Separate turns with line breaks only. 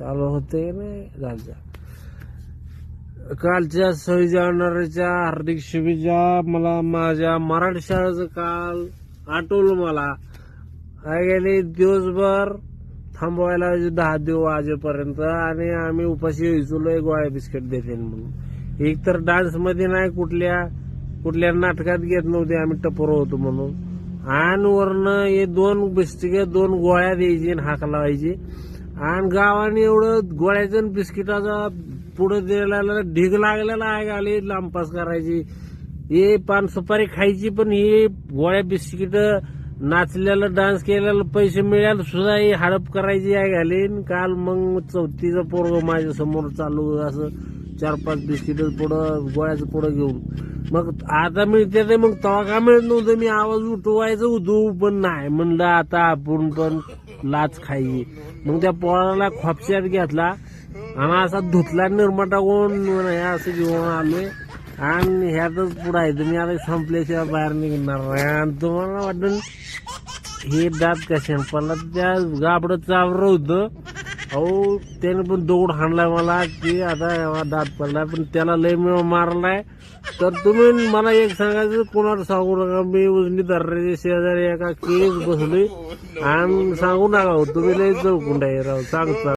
चालू होते नाही झालच्या. कालच्या 6 जानेवारीच्या हार्दिक शुभेच्छा. मला माझ्या मराठी शाळेचं काल आठवलं. मला काय गेले दिवसभर थांबवायला 10 वाजेपर्यंत आणि आम्ही उपाशी यायचो. गोळ्या बिस्किट देते म्हणून. एक तर डान्स मध्ये नाही कुठल्या नाटकात घेत नव्हते आम्ही टपोर होतो म्हणून. आणि वरनं हे 2 बिस्किट 2 गोळ्या द्यायची आणि हाक लावायची. आणि गावाने एवढं गोळ्याचं आणि बिस्किटाचा पुढे द्यायला ढीग लागलेला आहे. आले लांबपास करायची. हे पान सुपारी खायची पण हे गोळ्या बिस्किट नाचलेला डान्स केलेला पैसे मिळायला सुद्धा ही हडप करायची आहे घालीन. काल मग 4थीचं पोरग माझ्या समोर चालू असं 4-5 बिस्किट पुढं गोळ्याचं पुढं घेऊन. मग आता मिळते ते मग तवा का मिळत नव्हतं. मी आवाज उठवायचं होतो पण नाही म्हणलं आता आपण पण लाच खायची. मग त्या पोराला खोपच्यात घेतला आणि असा धुतला निरमा टाकून असं घेऊन आलोय. आणि ह्यातच पुढं आहे तुम्ही आता संपल्याशिवाय बाहेर निघणार नाही. आणि तुम्हाला वाटलं हे दात कशा पडला त्या गाबडं चावर होतं. अहो त्याने पण दौड हाणलाय मला की आता दात पडलाय पण त्याला लय मारलाय. तर तुम्ही मला एक सांगायचं कोणाला सांगू नका. मी उजनी दर्याच्या शेजारी एका केळीच बसलोय आणि सांगू नका तुम्ही लय चौकुंड आहे राव. सांगता